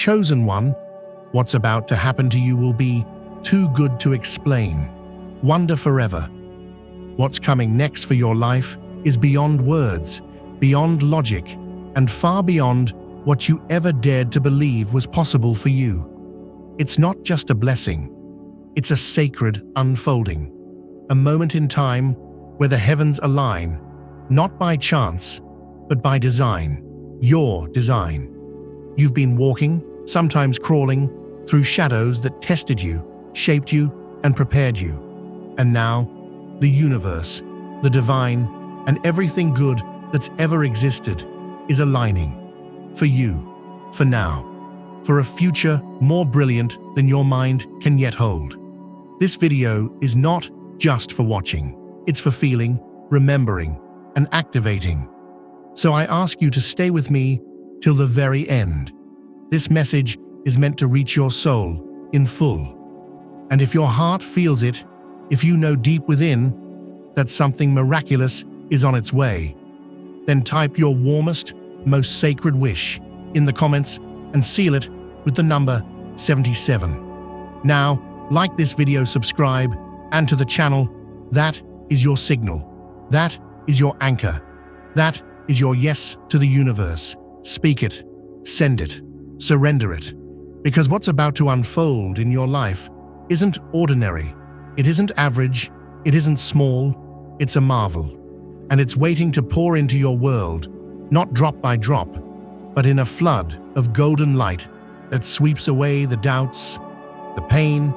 Chosen one, what's about to happen to you will be too good to explain. Wonder forever. What's coming next for your life is beyond words, beyond logic, and far beyond what you ever dared to believe was possible for you. It's not just a blessing, it's a sacred unfolding, a moment in time where the heavens align, not by chance, but by design, your design. You've been walking, sometimes crawling, through shadows that tested you, shaped you, and prepared you. And now, the universe, the divine, and everything good that's ever existed is aligning. For you, for now, for a future more brilliant than your mind can yet hold. This video is not just for watching, it's for feeling, remembering, and activating. So I ask you to stay with me till the very end. This message is meant to reach your soul in full. And if your heart feels it, if you know deep within that something miraculous is on its way, then type your warmest, most sacred wish in the comments and seal it with the number 77. Now, like this video, subscribe, and to the channel. That is your signal. That is your anchor. That is your yes to the universe. Speak it, send it, surrender it. Because what's about to unfold in your life isn't ordinary. It isn't average. It isn't small. It's a marvel. And it's waiting to pour into your world, not drop by drop, but in a flood of golden light that sweeps away the doubts, the pain,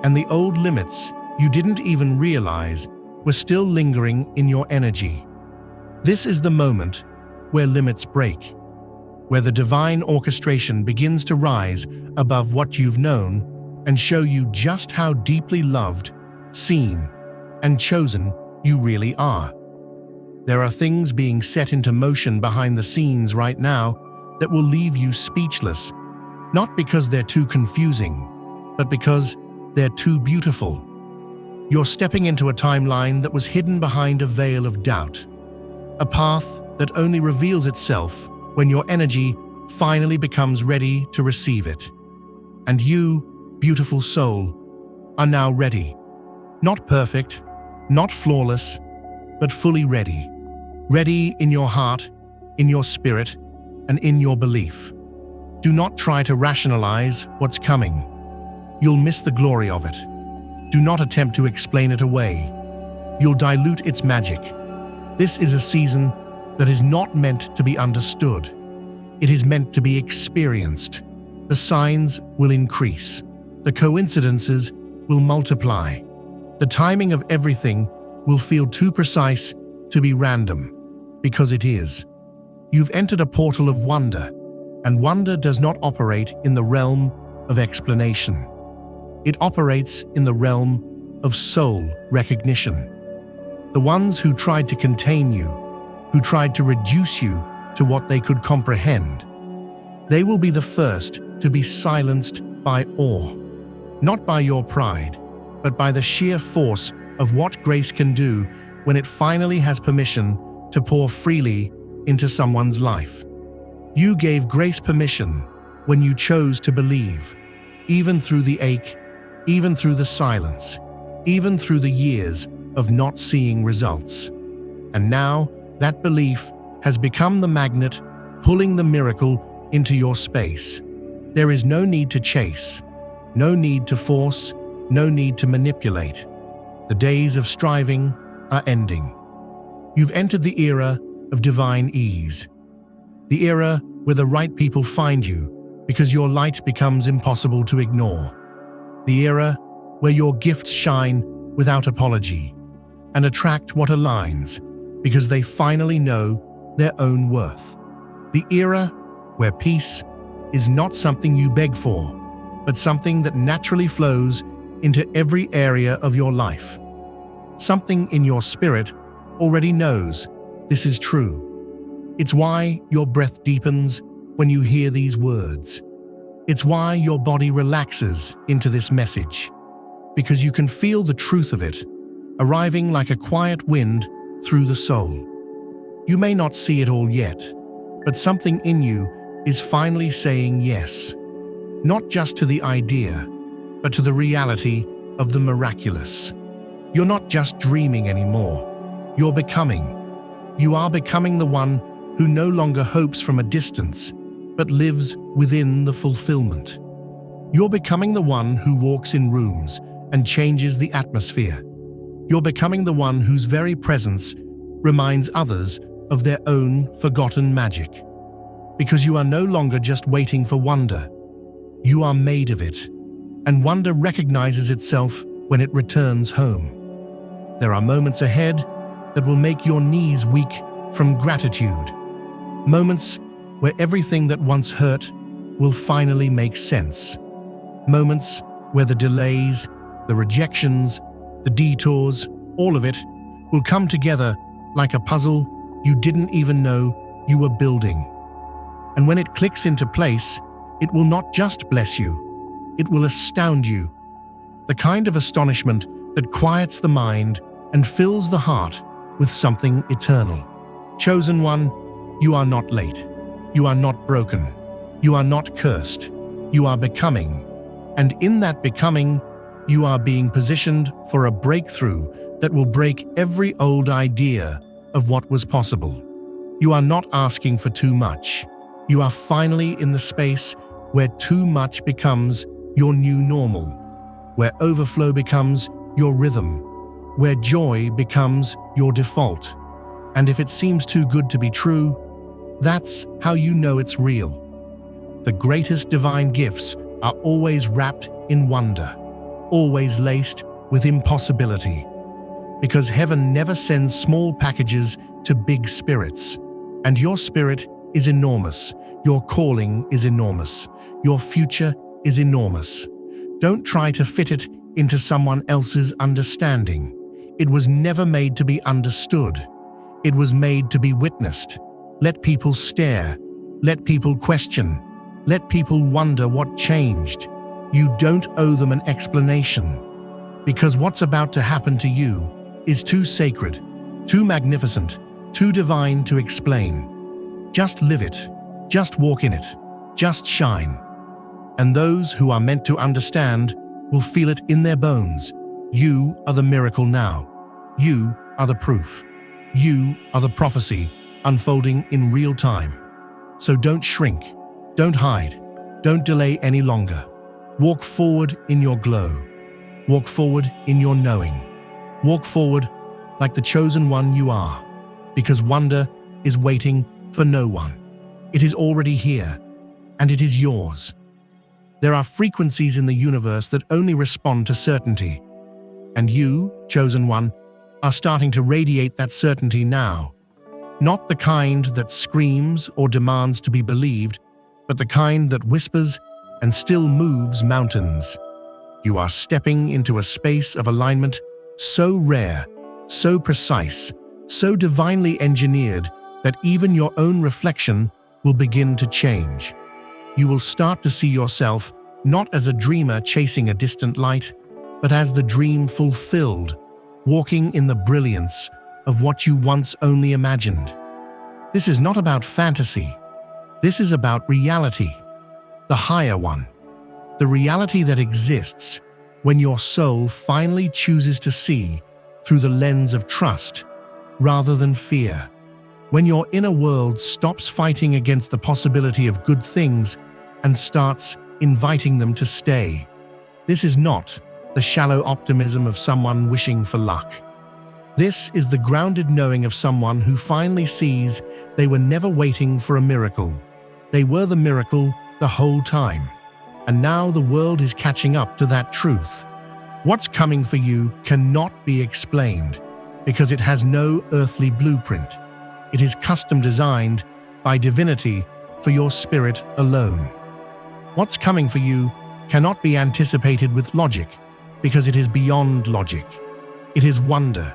and the old limits you didn't even realize were still lingering in your energy. This is the moment where limits break, where the divine orchestration begins to rise above what you've known and show you just how deeply loved, seen, and chosen you really are. There are things being set into motion behind the scenes right now that will leave you speechless, not because they're too confusing, but because they're too beautiful. You're stepping into a timeline that was hidden behind a veil of doubt, a path that only reveals itself when your energy finally becomes ready to receive it. And you, beautiful soul, are now ready. Not perfect, not flawless, but fully ready. Ready in your heart, in your spirit, and in your belief. Do not try to rationalize what's coming. You'll miss the glory of it. Do not attempt to explain it away. You'll dilute its magic. This is a season that is not meant to be understood. It is meant to be experienced. The signs will increase. The coincidences will multiply. The timing of everything will feel too precise to be random, because it is. You've entered a portal of wonder, and wonder does not operate in the realm of explanation. It operates in the realm of soul recognition. The ones who tried to contain you, who tried to reduce you to what they could comprehend, they will be the first to be silenced by awe, not by your pride, but by the sheer force of what grace can do when it finally has permission to pour freely into someone's life. You gave grace permission when you chose to believe, even through the ache, even through the silence, even through the years of not seeing results. And now that belief has become the magnet pulling the miracle into your space. There is no need to chase, no need to force, no need to manipulate. The days of striving are ending. You've entered the era of divine ease, the era where the right people find you because your light becomes impossible to ignore, the era where your gifts shine without apology and attract what aligns because they finally know their own worth, the era where peace is not something you beg for, but something that naturally flows into every area of your life. Something in your spirit already knows this is true. It's why your breath deepens when you hear these words. It's why your body relaxes into this message, because you can feel the truth of it, arriving like a quiet wind through the soul. You may not see it all yet, but something in you is finally saying yes. not just to the idea, but to the reality of the miraculous. You're not just dreaming anymore. You're becoming. You are becoming the one who no longer hopes from a distance, but lives within the fulfillment. You're becoming the one who walks in rooms and changes the atmosphere. You're becoming the one whose very presence reminds others of their own forgotten magic. Because you are no longer just waiting for wonder. You are made of it, and wonder recognizes itself when it returns home. There are moments ahead that will make your knees weak from gratitude. Moments where everything that once hurt will finally make sense. Moments where the delays, the rejections, the detours, all of it will come together like a puzzle you didn't even know you were building. And when it clicks into place, it will not just bless you, it will astound you. The kind of astonishment that quiets the mind and fills the heart with something eternal. Chosen one, you are not late. You are not broken. You are not cursed. You are becoming. And in that becoming, you are being positioned for a breakthrough that will break every old idea of what was possible. You are not asking for too much. You are finally in the space where too much becomes your new normal, where overflow becomes your rhythm, where joy becomes your default. And if it seems too good to be true, that's how you know it's real. The greatest divine gifts are always wrapped in wonder, always laced with impossibility. Because heaven never sends small packages to big spirits. And your spirit is enormous. Your calling is enormous. Your future is enormous. Don't try to fit it into someone else's understanding. It was never made to be understood. It was made to be witnessed. Let people stare. Let people question. Let people wonder what changed. You don't owe them an explanation. Because what's about to happen to you is too sacred, too magnificent, too divine to explain. Just live it. Just walk in it. Just shine. And those who are meant to understand will feel it in their bones. You are the miracle now. You are the proof. You are the prophecy unfolding in real time. So don't shrink. Don't hide. Don't delay any longer. Walk forward in your glow. Walk forward in your knowing. Walk forward like the chosen one you are. Because wonder is waiting for no one. It is already here, and it is yours. There are frequencies in the universe that only respond to certainty. And you, chosen one, are starting to radiate that certainty now. Not the kind that screams or demands to be believed, but the kind that whispers and still moves mountains. You are stepping into a space of alignment so rare, so precise, so divinely engineered that even your own reflection will begin to change. You will start to see yourself not as a dreamer chasing a distant light, but as the dream fulfilled, walking in the brilliance of what you once only imagined. This is not about fantasy. This is about reality, the higher one, the reality that exists when your soul finally chooses to see through the lens of trust rather than fear. When your inner world stops fighting against the possibility of good things and starts inviting them to stay. This is not the shallow optimism of someone wishing for luck. This is the grounded knowing of someone who finally sees they were never waiting for a miracle. They were the miracle the whole time. And now the world is catching up to that truth. What's coming for you cannot be explained because it has no earthly blueprint. It is custom designed by divinity for your spirit alone. What's coming for you cannot be anticipated with logic because it is beyond logic. It is wonder,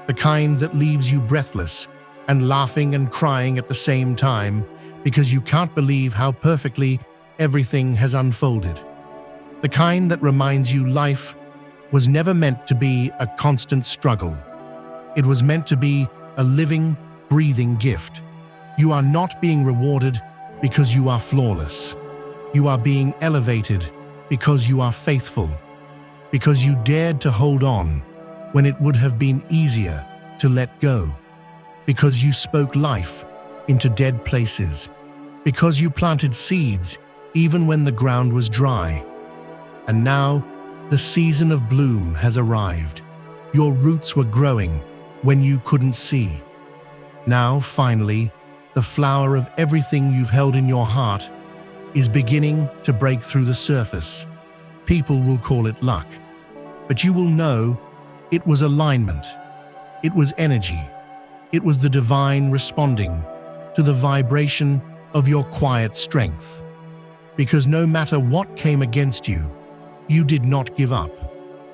the kind that leaves you breathless and laughing and crying at the same time because you can't believe how perfectly everything has unfolded. The kind that reminds you life was never meant to be a constant struggle. It was meant to be a living, breathing gift. You are not being rewarded because you are flawless. You are being elevated because you are faithful, because you dared to hold on when it would have been easier to let go, because you spoke life into dead places, because you planted seeds even when the ground was dry. And now, the season of bloom has arrived. Your roots were growing when you couldn't see. Now, finally, the flower of everything you've held in your heart is beginning to break through the surface. People will call it luck, but you will know it was alignment. It was energy. It was the divine responding to the vibration of your quiet strength. Because no matter what came against you, you did not give up.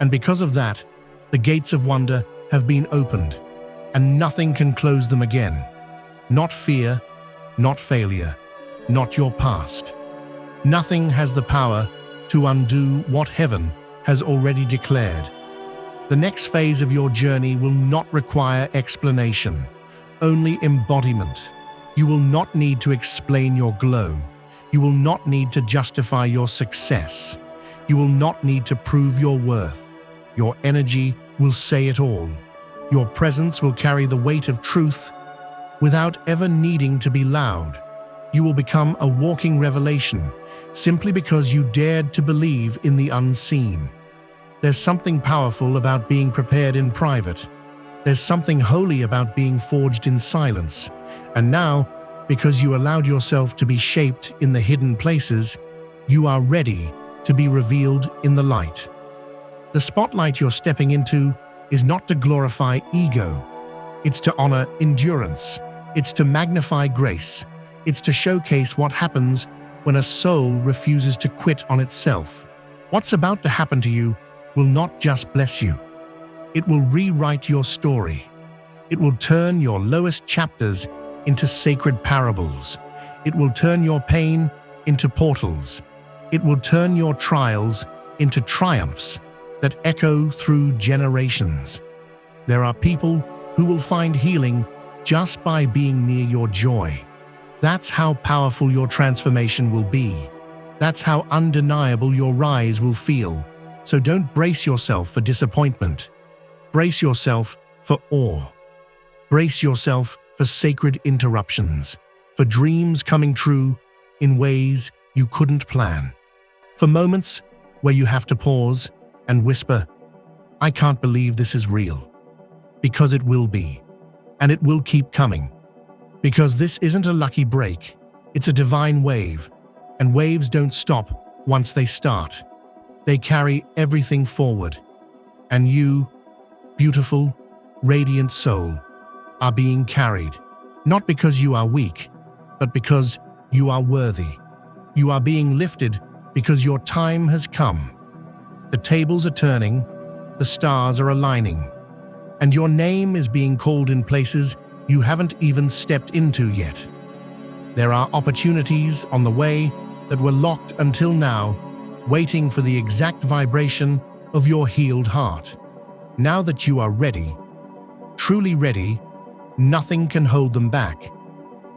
And because of that, the gates of wonder have been opened, and nothing can close them again. Not fear, not failure, not your past. Nothing has the power to undo what heaven has already declared. The next phase of your journey will not require explanation, only embodiment. You will not need to explain your glow. You will not need to justify your success. You will not need to prove your worth. Your energy will say it all. Your presence will carry the weight of truth without ever needing to be loud. You will become a walking revelation simply because you dared to believe in the unseen. There's something powerful about being prepared in private. There's something holy about being forged in silence. And now, because you allowed yourself to be shaped in the hidden places, you are ready to be revealed in the light. The spotlight you're stepping into is not to glorify ego. It's to honor endurance. It's to magnify grace. It's to showcase what happens when a soul refuses to quit on itself. What's about to happen to you will not just bless you. It will rewrite your story. It will turn your lowest chapters into sacred parables. It will turn your pain into portals. It will turn your trials into triumphs that echo through generations. There are people who will find healing just by being near your joy. That's how powerful your transformation will be. That's how undeniable your rise will feel. So don't brace yourself for disappointment. Brace yourself for awe. Brace yourself for sacred interruptions, for dreams coming true in ways you couldn't plan, for moments where you have to pause and whisper, "I can't believe this is real." Because it will be, and it will keep coming. Because this isn't a lucky break, it's a divine wave, and waves don't stop once they start. They carry everything forward. And you, beautiful, radiant soul, are being carried, not because you are weak, but because you are worthy. You are being lifted because your time has come. The tables are turning, the stars are aligning, and your name is being called in places you haven't even stepped into yet. There are opportunities on the way that were locked until now, waiting for the exact vibration of your healed heart. Now that you are ready, truly ready, nothing can hold them back.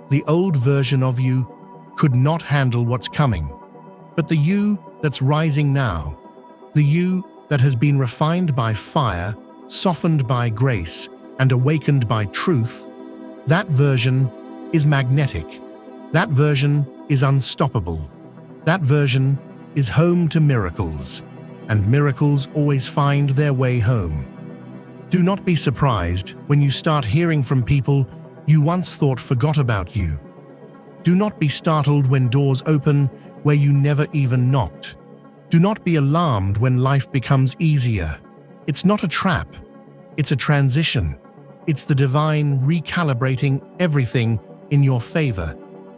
The old version of you could not handle what's coming, but the you that's rising now, the you that has been refined by fire, softened by grace, and awakened by truth, that version is magnetic. That version is unstoppable. That version is home to miracles, and miracles always find their way home. Do not be surprised when you start hearing from people you once thought forgot about you. Do not be startled when doors open where you never even knocked. Do not be alarmed when life becomes easier. It's not a trap. It's a transition. It's the divine recalibrating everything in your favor.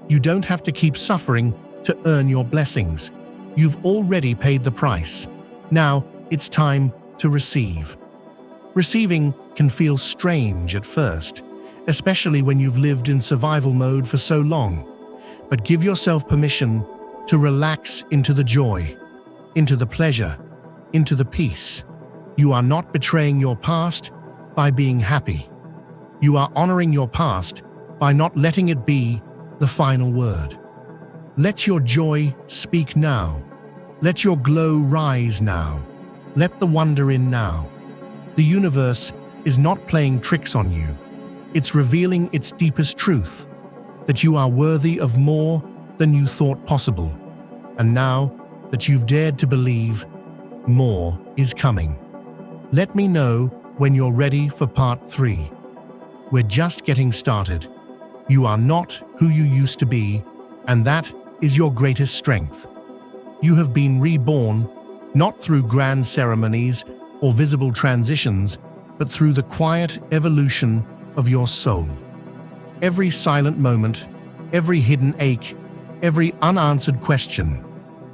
You don't have to keep suffering to earn your blessings. You've already paid the price. Now it's time to receive. Receiving can feel strange at first, especially when you've lived in survival mode for so long. But give yourself permission to relax into the joy, into the pleasure, into the peace. You are not betraying your past by being happy. You are honoring your past by not letting it be the final word. Let your joy speak now. Let your glow rise now. Let the wonder in now. The universe is not playing tricks on you. It's revealing its deepest truth, that you are worthy of more than you thought possible. And now that you've dared to believe, more is coming. Let me know when you're ready for part 3. We're just getting started. You are not who you used to be, and that is your greatest strength. You have been reborn, not through grand ceremonies or visible transitions, but through the quiet evolution of your soul. Every silent moment, every hidden ache, every unanswered question,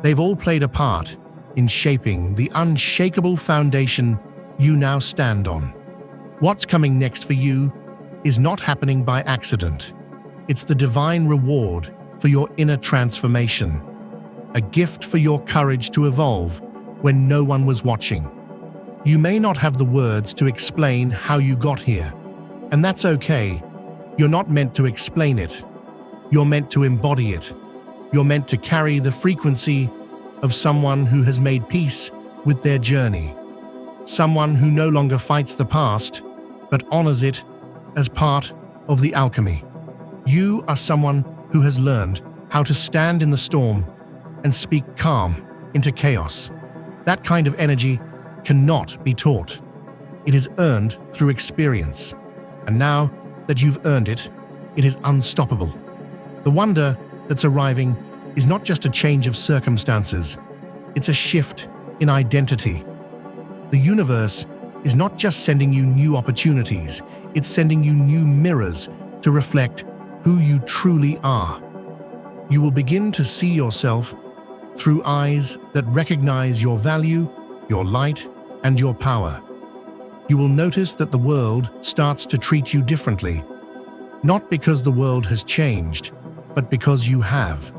they've all played a part in shaping the unshakable foundation you now stand on. What's coming next for you is not happening by accident. It's the divine reward for your inner transformation, a gift for your courage to evolve when no one was watching. You may not have the words to explain how you got here, and that's okay. You're not meant to explain it. You're meant to embody it. You're meant to carry the frequency of someone who has made peace with their journey. Someone who no longer fights the past, but honors it as part of the alchemy. You are someone who has learned how to stand in the storm and speak calm into chaos. That kind of energy cannot be taught. It is earned through experience. And now that you've earned it, it is unstoppable. The wonder that's arriving is not just a change of circumstances, it's a shift in identity. The universe is not just sending you new opportunities, it's sending you new mirrors to reflect who you truly are. You will begin to see yourself through eyes that recognize your value, your light, and your power. You will notice that the world starts to treat you differently, not because the world has changed, but because you have.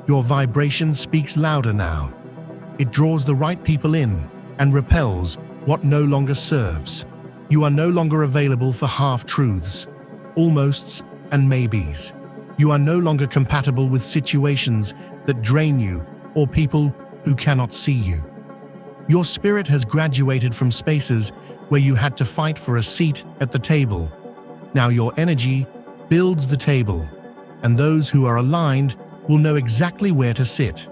Your vibration speaks louder now. It draws the right people in and repels what no longer serves. You are no longer available for half-truths, almosts, and maybes. You are no longer compatible with situations that drain you or people who cannot see you. Your spirit has graduated from spaces where you had to fight for a seat at the table. Now your energy builds the table, and those who are aligned will know exactly where to sit.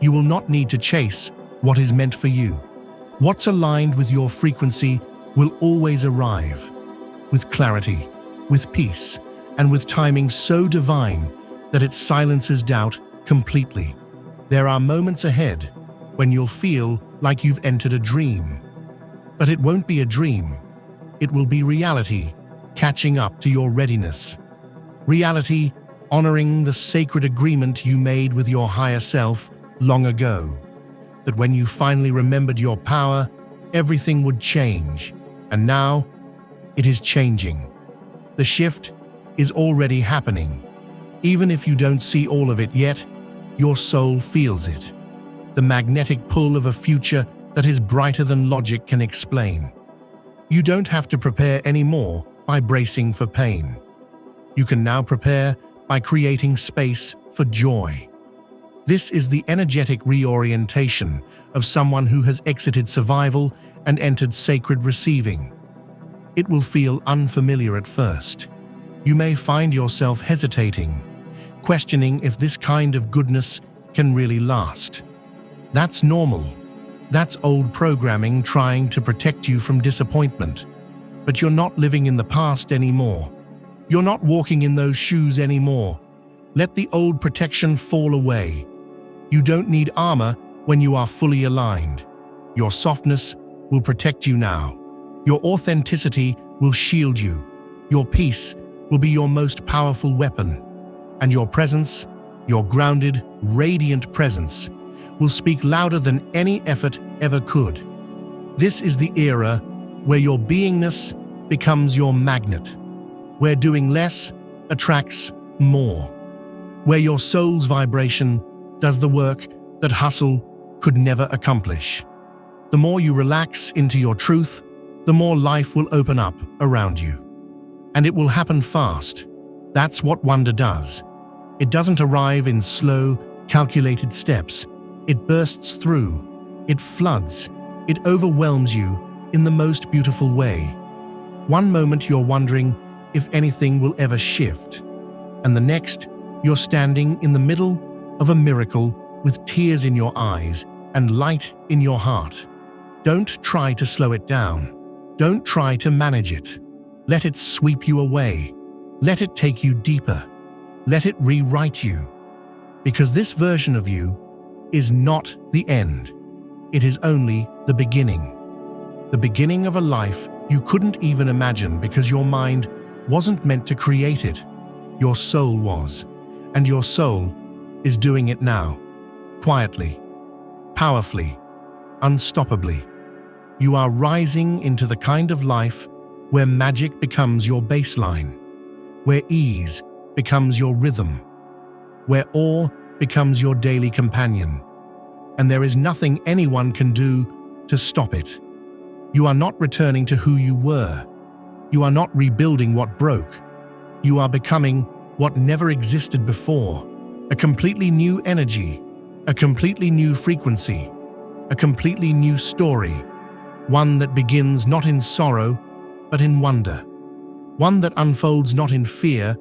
You will not need to chase what is meant for you. What's aligned with your frequency will always arrive, with clarity, with peace, and with timing so divine that it silences doubt completely. There are moments ahead when you'll feel like you've entered a dream. But it won't be a dream. It will be reality, catching up to your readiness. Reality honoring the sacred agreement you made with your higher self long ago. That when you finally remembered your power, everything would change. And now, it is changing. The shift is already happening. Even if you don't see all of it yet, your soul feels it. The magnetic pull of a future that is brighter than logic can explain. You don't have to prepare anymore by bracing for pain. You can now prepare by creating space for joy. This is the energetic reorientation of someone who has exited survival and entered sacred receiving. It will feel unfamiliar at first. You may find yourself hesitating, questioning if this kind of goodness can really last. That's normal. That's old programming trying to protect you from disappointment. But you're not living in the past anymore. You're not walking in those shoes anymore. Let the old protection fall away. You don't need armor when you are fully aligned. Your softness will protect you now. Your authenticity will shield you. Your peace will be your most powerful weapon. And your presence, your grounded, radiant presence, will speak louder than any effort ever could. This is the era where your beingness becomes your magnet, where doing less attracts more, where your soul's vibration does the work that hustle could never accomplish. The more you relax into your truth, the more life will open up around you. And it will happen fast. That's what wonder does. It doesn't arrive in slow, calculated steps. It bursts through. It floods. It overwhelms you in the most beautiful way. One moment you're wondering if anything will ever shift, and the next you're standing in the middle of a miracle with tears in your eyes and light in your heart. Don't try to slow it down. Don't try to manage it. Let it sweep you away. Let it take you deeper. Let it rewrite you. Because this version of you is not the end. It is only the beginning. The beginning of a life you couldn't even imagine because your mind wasn't meant to create it. Your soul was. And your soul is doing it now. Quietly, powerfully, unstoppably. You are rising into the kind of life where magic becomes your baseline, where ease becomes your rhythm, where awe becomes your daily companion, and there is nothing anyone can do to stop it. You are not returning to who you were. You are not rebuilding what broke. You are becoming what never existed before, a completely new energy, a completely new frequency, a completely new story, one that begins not in sorrow, but in wonder, one that unfolds not in fear,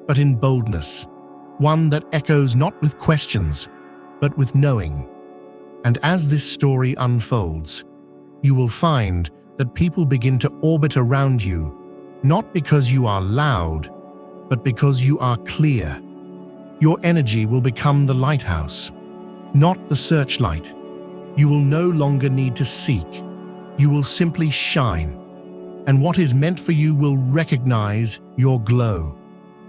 but in boldness, one that echoes not with questions, but with knowing. And as this story unfolds, you will find that people begin to orbit around you, not because you are loud, but because you are clear. Your energy will become the lighthouse, not the searchlight. You will no longer need to seek. You will simply shine. And what is meant for you will recognize your glow.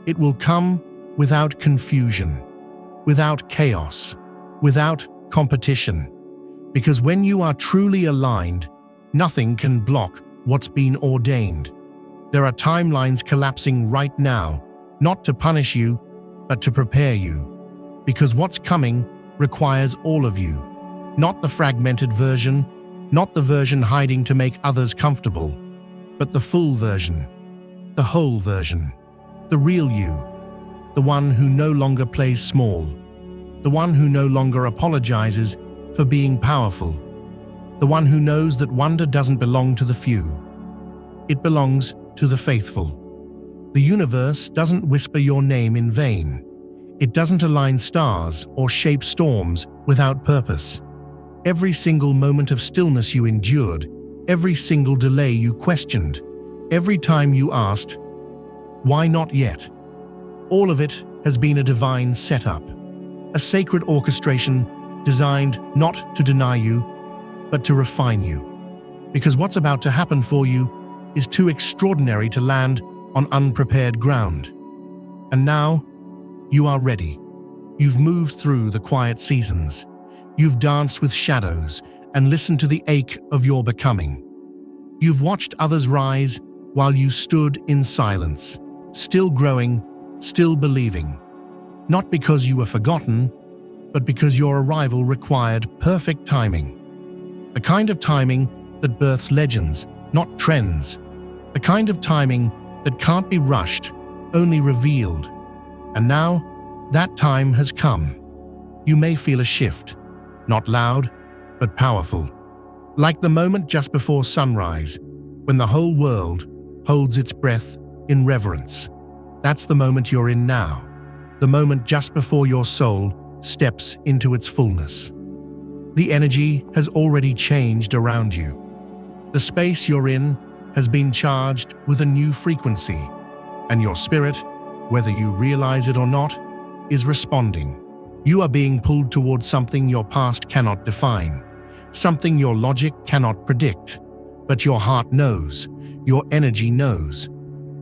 It will come without confusion, without chaos, without competition. Because when you are truly aligned, nothing can block what's been ordained. There are timelines collapsing right now, not to punish you, but to prepare you. Because what's coming requires all of you, not the fragmented version, not the version hiding to make others comfortable, but the full version, the whole version, the real you, the one who no longer plays small, the one who no longer apologizes for being powerful, the one who knows that wonder doesn't belong to the few. It belongs to the faithful. The universe doesn't whisper your name in vain. It doesn't align stars or shape storms without purpose. Every single moment of stillness you endured, every single delay you questioned, every time you asked, "Why not yet?" all of it has been a divine setup, a sacred orchestration designed not to deny you, but to refine you. Because what's about to happen for you is too extraordinary to land on unprepared ground. And now, you are ready. You've moved through the quiet seasons. You've danced with shadows and listened to the ache of your becoming. You've watched others rise while you stood in silence, still growing, still believing. Not because you were forgotten, but because your arrival required perfect timing. The kind of timing that births legends, not trends. The kind of timing that can't be rushed, only revealed. And now, that time has come. You may feel a shift, not loud, but powerful. Like the moment just before sunrise, when the whole world holds its breath in reverence. That's the moment you're in now, the moment just before your soul steps into its fullness. The energy has already changed around you. The space you're in has been charged with a new frequency, and your spirit, whether you realize it or not, is responding. You are being pulled towards something your past cannot define, something your logic cannot predict, but your heart knows, your energy knows.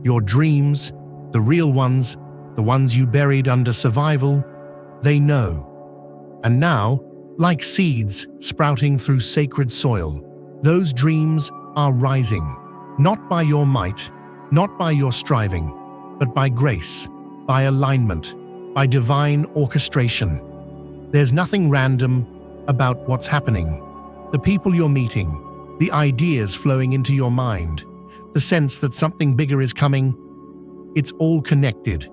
Your dreams, the real ones, the ones you buried under survival, they know. And now, like seeds sprouting through sacred soil, those dreams are rising, not by your might, not by your striving, but by grace, by alignment, by divine orchestration. There's nothing random about what's happening. The people you're meeting, the ideas flowing into your mind, the sense that something bigger is coming, it's all connected.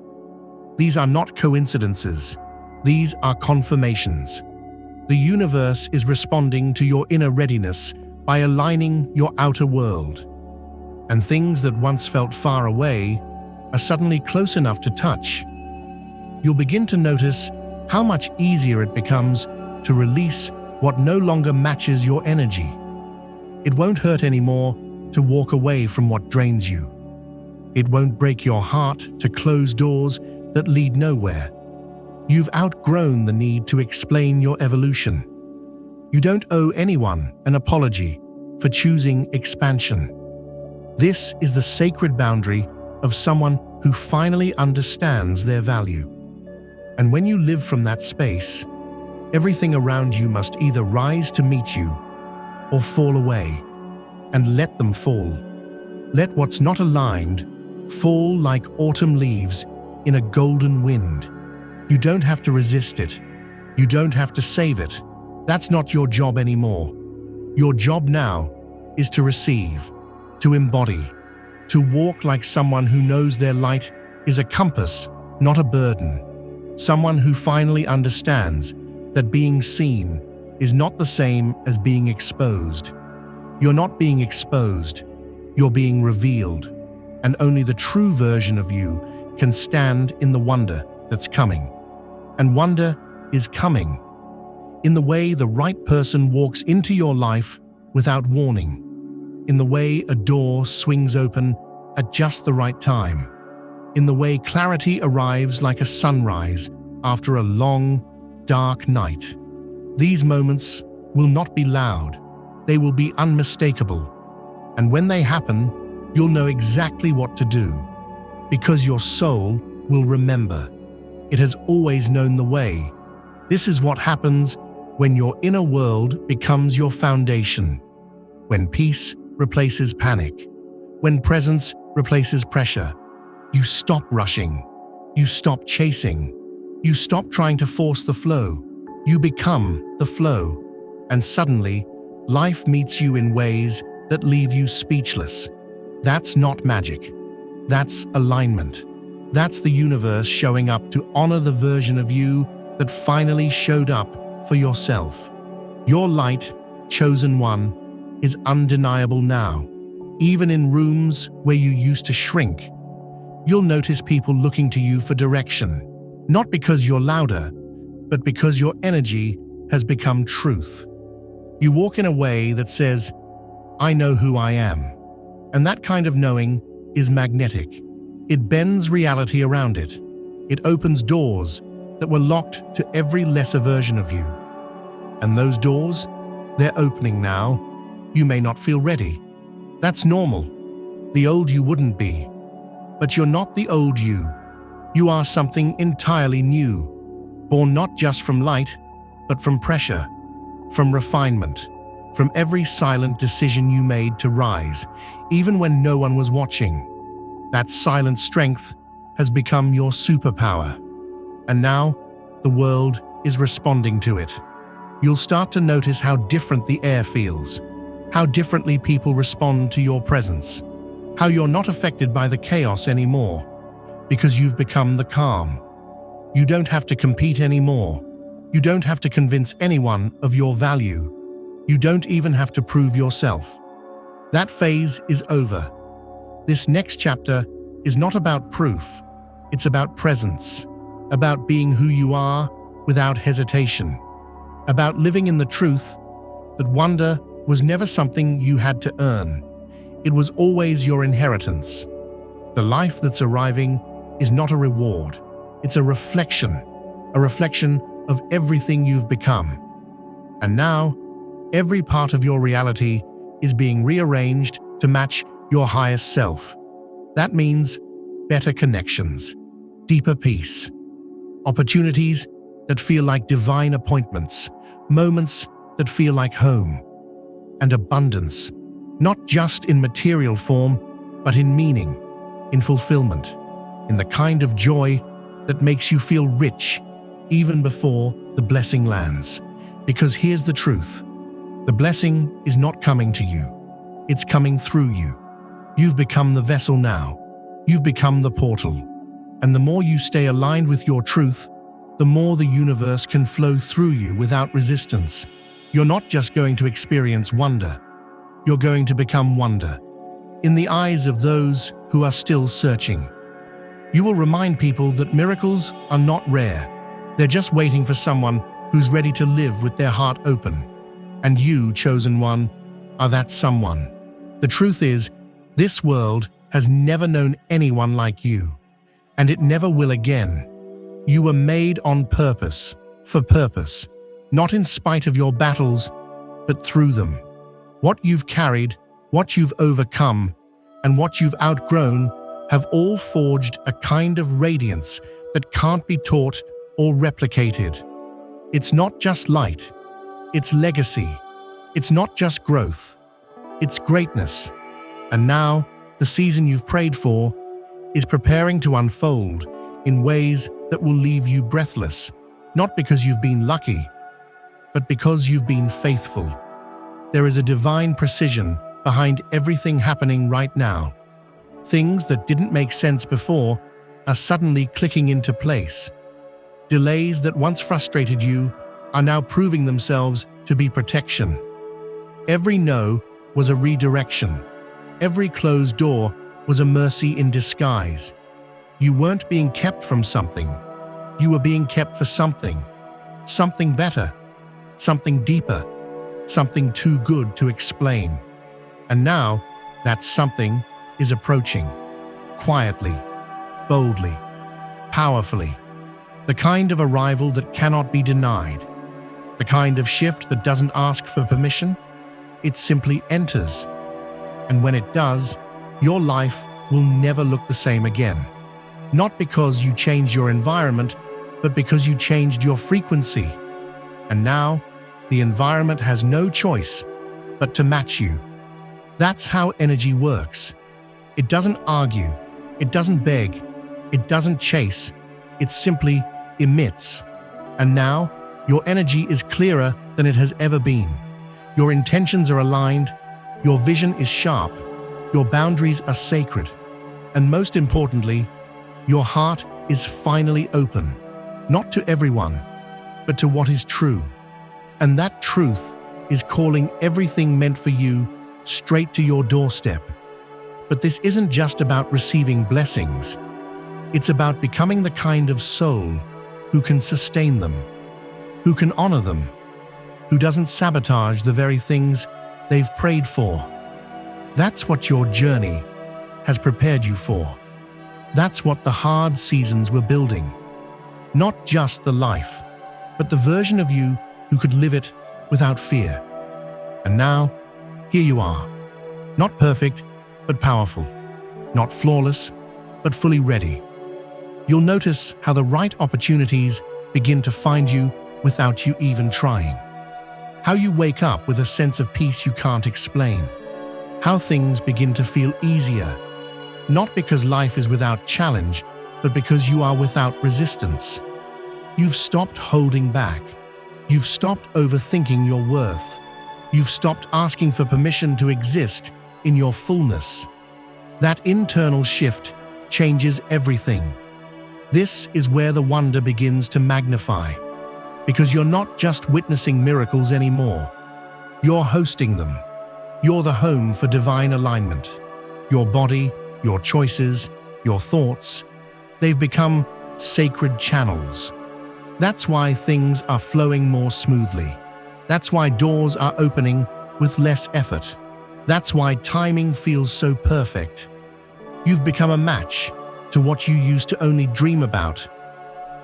These are not coincidences. These are confirmations. The universe is responding to your inner readiness by aligning your outer world. And things that once felt far away are suddenly close enough to touch. You'll begin to notice how much easier it becomes to release what no longer matches your energy. It won't hurt anymore to walk away from what drains you. It won't break your heart to close doors that lead nowhere. You've outgrown the need to explain your evolution. You don't owe anyone an apology for choosing expansion. This is the sacred boundary of someone who finally understands their value. And when you live from that space, everything around you must either rise to meet you or fall away. And let them fall. Let what's not aligned fall like autumn leaves in a golden wind. You don't have to resist it. You don't have to save it. That's not your job anymore. Your job now is to receive, to embody, to walk like someone who knows their light is a compass, not a burden. Someone who finally understands that being seen is not the same as being exposed. You're not being exposed, you're being revealed, and only the true version of you can stand in the wonder that's coming. And wonder is coming in the way the right person walks into your life without warning, in the way a door swings open at just the right time, in the way clarity arrives like a sunrise after a long, dark night. These moments will not be loud. They will be unmistakable. And when they happen, you'll know exactly what to do, because your soul will remember. It has always known the way. This is what happens when your inner world becomes your foundation, when peace replaces panic, when presence replaces pressure. You stop rushing. You stop chasing. You stop trying to force the flow. You become the flow. And suddenly, life meets you in ways that leave you speechless. That's not magic. That's alignment. That's the universe showing up to honor the version of you that finally showed up for yourself. Your light, chosen one, is undeniable now. Even in rooms where you used to shrink, you'll notice people looking to you for direction. Not because you're louder, but because your energy has become truth. You walk in a way that says, "I know who I am." And that kind of knowing is magnetic. It bends reality around it. It opens doors that were locked to every lesser version of you. And those doors, they're opening now. You may not feel ready. That's normal. The old you wouldn't be. But you're not the old you. You are something entirely new, born not just from light, but from pressure, from refinement, from every silent decision you made to rise, even when no one was watching. That silent strength has become your superpower. And now, the world is responding to it. You'll start to notice how different the air feels, how differently people respond to your presence, how you're not affected by the chaos anymore, because you've become the calm. You don't have to compete anymore. You don't have to convince anyone of your value. You don't even have to prove yourself. That phase is over. This next chapter is not about proof. It's about presence, about being who you are without hesitation, about living in the truth that wonder was never something you had to earn. It was always your inheritance. The life that's arriving is not a reward. It's a reflection of everything you've become. And now, every part of your reality is being rearranged to match your highest self. That means better connections, deeper peace, opportunities that feel like divine appointments, moments that feel like home, and abundance, not just in material form, but in meaning, in fulfillment, in the kind of joy that makes you feel rich even before the blessing lands. Because here's the truth. The blessing is not coming to you. It's coming through you. You've become the vessel now. You've become the portal. And the more you stay aligned with your truth, the more the universe can flow through you without resistance. You're not just going to experience wonder, you're going to become wonder in the eyes of those who are still searching. You will remind people that miracles are not rare. They're just waiting for someone who's ready to live with their heart open. And you, chosen one, are that someone. The truth is, this world has never known anyone like you, and it never will again. You were made on purpose, for purpose, not in spite of your battles, but through them. What you've carried, what you've overcome, and what you've outgrown have all forged a kind of radiance that can't be taught or replicated. It's not just light, it's legacy. It's not just growth, it's greatness. And now, the season you've prayed for is preparing to unfold in ways that will leave you breathless, not because you've been lucky, but because you've been faithful. There is a divine precision behind everything happening right now. Things that didn't make sense before are suddenly clicking into place. Delays that once frustrated you are now proving themselves to be protection. Every no was a redirection. Every closed door was a mercy in disguise. You weren't being kept from something. You were being kept for something. Something better. Something deeper. Something too good to explain. And now, that something is approaching. Quietly, boldly, powerfully. The kind of arrival that cannot be denied. The kind of shift that doesn't ask for permission. It simply enters. And when it does, your life will never look the same again. Not because you changed your environment, but because you changed your frequency. And now, the environment has no choice but to match you. That's how energy works. It doesn't argue, it doesn't beg, it doesn't chase, it simply emits. And now, your energy is clearer than it has ever been. Your intentions are aligned, your vision is sharp, your boundaries are sacred, and most importantly, your heart is finally open, not to everyone, but to what is true. And that truth is calling everything meant for you straight to your doorstep. But this isn't just about receiving blessings. It's about becoming the kind of soul who can sustain them, who can honor them, who doesn't sabotage the very things they've prayed for. That's what your journey has prepared you for. That's what the hard seasons were building. Not just the life, but the version of you who could live it without fear. And now, here you are. Not perfect, but powerful. Not flawless, but fully ready. You'll notice how the right opportunities begin to find you without you even trying. How you wake up with a sense of peace you can't explain. How things begin to feel easier, not because life is without challenge, but because you are without resistance. You've stopped holding back. You've stopped overthinking your worth. You've stopped asking for permission to exist in your fullness. That internal shift changes everything. This is where the wonder begins to magnify, because you're not just witnessing miracles anymore. You're hosting them. You're the home for divine alignment. Your body, your choices, your thoughts, they've become sacred channels. That's why things are flowing more smoothly. That's why doors are opening with less effort. That's why timing feels so perfect. You've become a match to what you used to only dream about,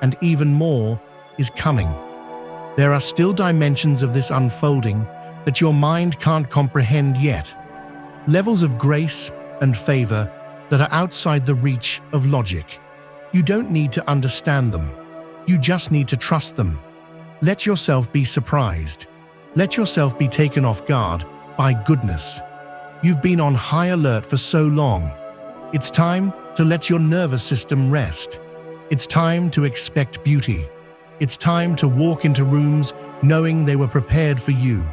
and even more is coming. There are still dimensions of this unfolding that your mind can't comprehend yet. Levels of grace and favor that are outside the reach of logic. You don't need to understand them. You just need to trust them. Let yourself be surprised. Let yourself be taken off guard by goodness. You've been on high alert for so long. It's time to let your nervous system rest. It's time to expect beauty. It's time to walk into rooms knowing they were prepared for you.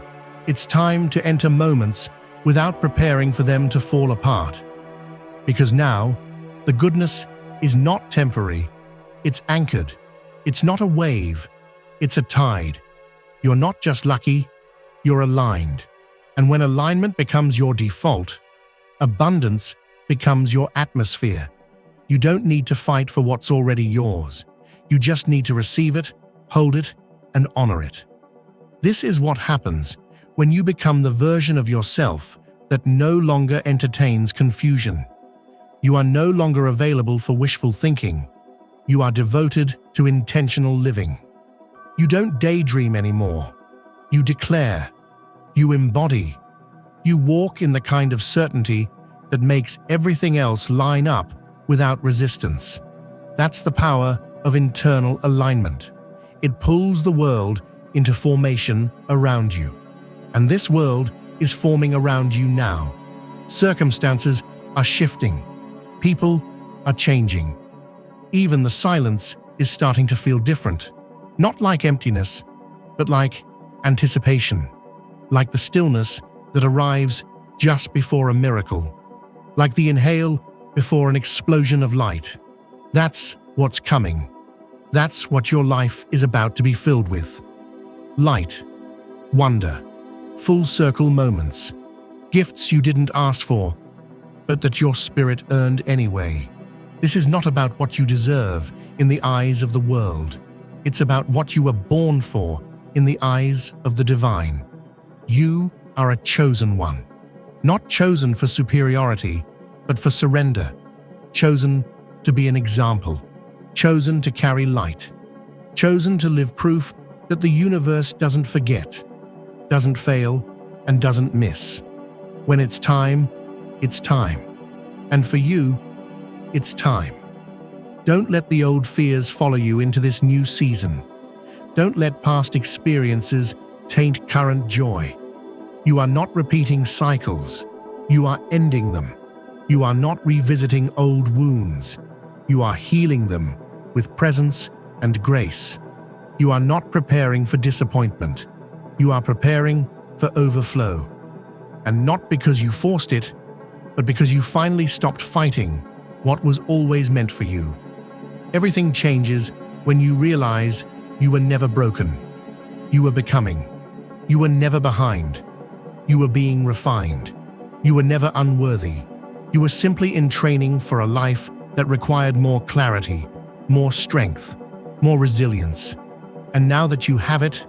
It's time to enter moments without preparing for them to fall apart. Because now, the goodness is not temporary. It's anchored. It's not a wave. It's a tide. You're not just lucky, you're aligned. And when alignment becomes your default, abundance becomes your atmosphere. You don't need to fight for what's already yours. You just need to receive it, hold it, and honor it. This is what happens when you become the version of yourself that no longer entertains confusion. You are no longer available for wishful thinking. You are devoted to intentional living. You don't daydream anymore. You declare. You embody. You walk in the kind of certainty that makes everything else line up without resistance. That's the power of internal alignment. It pulls the world into formation around you. And this world is forming around you now. Circumstances are shifting. People are changing. Even the silence is starting to feel different. Not like emptiness, but like anticipation. Like the stillness that arrives just before a miracle. Like the inhale before an explosion of light. That's what's coming. That's what your life is about to be filled with. Light, wonder, full circle moments, gifts you didn't ask for, but that your spirit earned anyway. This is not about what you deserve in the eyes of the world. It's about what you were born for in the eyes of the divine. You are a chosen one. Not chosen for superiority, but for surrender. Chosen to be an example. Chosen to carry light. Chosen to live proof that the universe doesn't forget, doesn't fail, and doesn't miss. When it's time, it's time. And for you, it's time. Don't let the old fears follow you into this new season. Don't let past experiences taint current joy. You are not repeating cycles. You are ending them. You are not revisiting old wounds. You are healing them with presence and grace. You are not preparing for disappointment. You are preparing for overflow. And not because you forced it, but because you finally stopped fighting what was always meant for you. Everything changes when you realize you were never broken. You were becoming. You were never behind. You were being refined. You were never unworthy. You were simply in training for a life that required more clarity, more strength, more resilience. And now that you have it,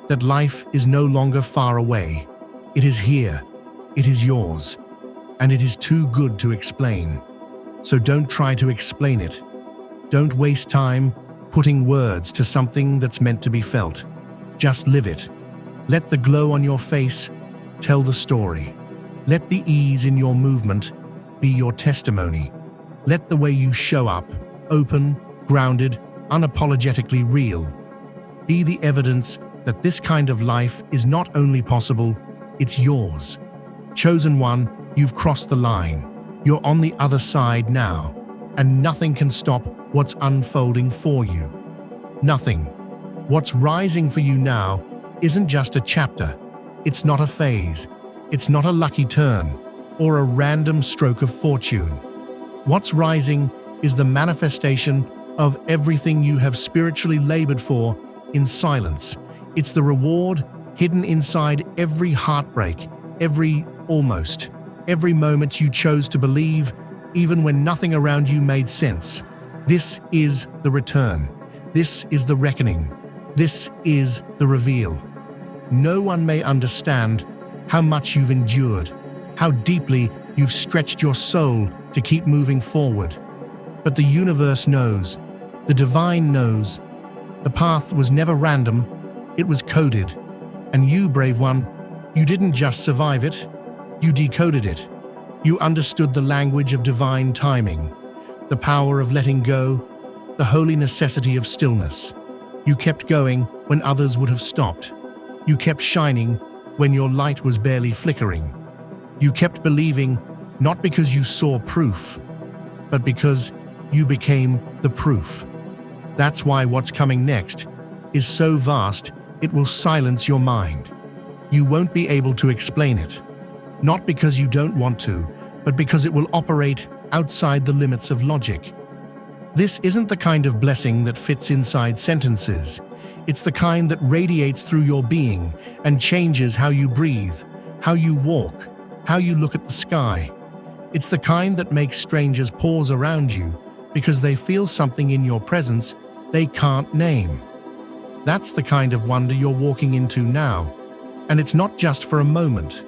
that life is no longer far away. It is here. It is yours. And it is too good to explain. So don't try to explain it. Don't waste time putting words to something that's meant to be felt. Just live it. Let the glow on your face tell the story. Let the ease in your movement be your testimony. Let the way you show up, open, grounded, unapologetically real, be the evidence that this kind of life is not only possible, it's yours. Chosen one, you've crossed the line. You're on the other side now, and nothing can stop what's unfolding for you. Nothing. What's rising for you now isn't just a chapter. It's not a phase. It's not a lucky turn or a random stroke of fortune. What's rising is the manifestation of everything you have spiritually labored for in silence. It's the reward hidden inside every heartbreak, every almost, every moment you chose to believe, even when nothing around you made sense. This is the return. This is the reckoning. This is the reveal. No one may understand how much you've endured, how deeply you've stretched your soul to keep moving forward. But the universe knows, the divine knows. The path was never random, it was coded. And you, brave one, you didn't just survive it, you decoded it. You understood the language of divine timing, the power of letting go, the holy necessity of stillness. You kept going when others would have stopped. You kept shining when your light was barely flickering. You kept believing not because you saw proof, but because you became the proof. That's why what's coming next is so vast it will silence your mind. You won't be able to explain it, not because you don't want to, but because it will operate outside the limits of logic. This isn't the kind of blessing that fits inside sentences. It's the kind that radiates through your being and changes how you breathe, how you walk, how you look at the sky. It's the kind that makes strangers pause around you because they feel something in your presence they can't name. That's the kind of wonder you're walking into now. And it's not just for a moment.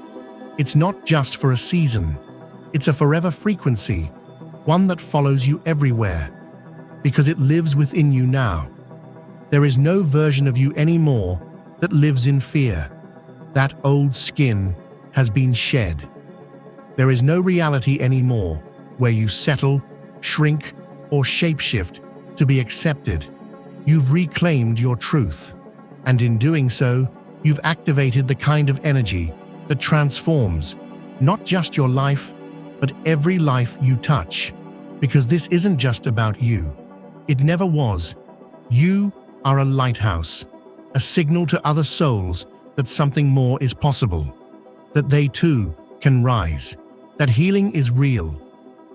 It's not just for a season. It's a forever frequency, one that follows you everywhere, because it lives within you now. There is no version of you anymore that lives in fear. That old skin has been shed. There is no reality anymore where you settle, shrink, or shapeshift to be accepted. You've reclaimed your truth, and in doing so, you've activated the kind of energy that transforms not just your life, but every life you touch. Because this isn't just about you. It never was. You are a lighthouse, a signal to other souls that something more is possible, that they too can rise, that healing is real,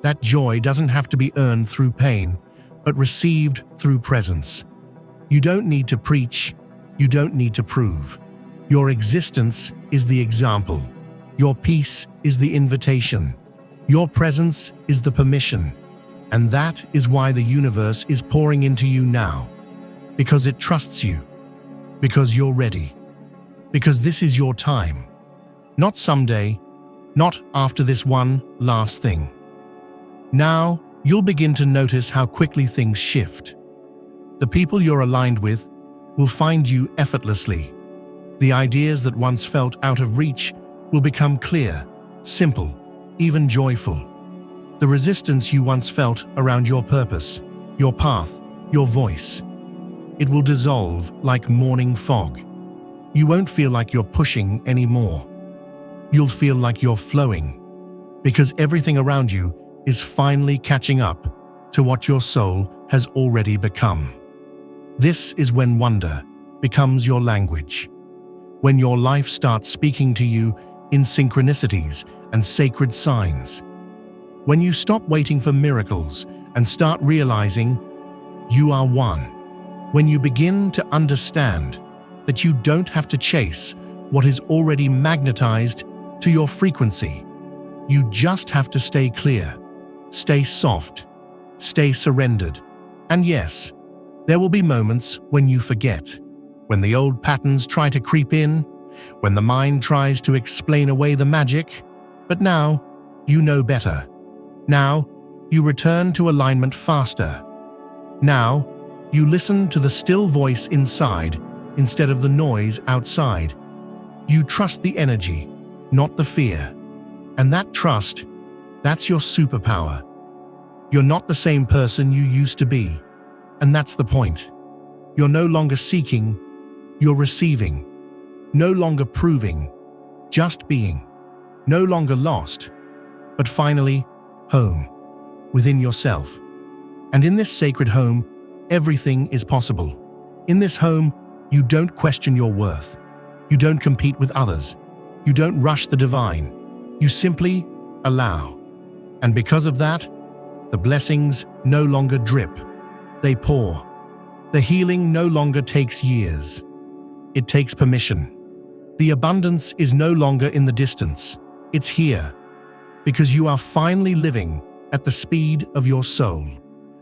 that joy doesn't have to be earned through pain, but received through presence. You don't need to preach, you don't need to prove. Your existence is the example. Your peace is the invitation. Your presence is the permission. And that is why the universe is pouring into you now. Because it trusts you. Because you're ready. Because this is your time. Not someday, not after this one last thing. Now, you'll begin to notice how quickly things shift. The people you're aligned with will find you effortlessly. The ideas that once felt out of reach will become clear, simple, even joyful. The resistance you once felt around your purpose, your path, your voice, it will dissolve like morning fog. You won't feel like you're pushing anymore. You'll feel like you're flowing, because everything around you is finally catching up to what your soul has already become. This is when wonder becomes your language, when your life starts speaking to you in synchronicities and sacred signs. When you stop waiting for miracles and start realizing you are one. When you begin to understand that you don't have to chase what is already magnetized to your frequency. You just have to stay clear, stay soft, stay surrendered. And yes, there will be moments when you forget, when the old patterns try to creep in, when the mind tries to explain away the magic. But now, you know better. Now, you return to alignment faster. Now, you listen to the still voice inside instead of the noise outside. You trust the energy, not the fear. And that trust, that's your superpower. You're not the same person you used to be. And that's the point. You're no longer seeking, you're receiving. No longer proving, just being. No longer lost, but finally, home, within yourself. And in this sacred home, everything is possible. In this home, you don't question your worth. You don't compete with others. You don't rush the divine. You simply allow. And because of that, the blessings no longer drip. They pour. The healing no longer takes years. It takes permission. The abundance is no longer in the distance. It's here. Because you are finally living at the speed of your soul.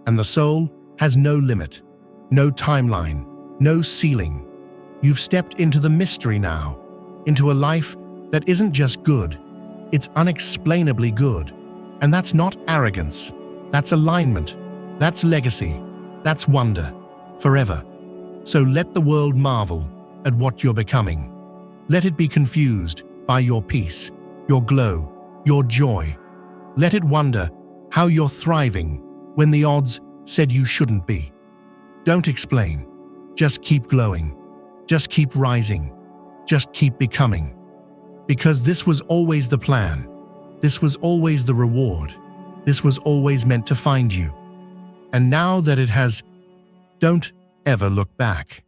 And the soul has no limit, no timeline, no ceiling. You've stepped into the mystery now, into a life that isn't just good, it's unexplainably good. And that's not arrogance, that's alignment, that's legacy, that's wonder, forever. So let the world marvel at what you're becoming. Let it be confused by your peace, your glow, your joy. Let it wonder how you're thriving when the odds said you shouldn't be. Don't explain. Just keep glowing. Just keep rising. Just keep becoming. Because this was always the plan. This was always the reward. This was always meant to find you. And now that it has, don't ever look back.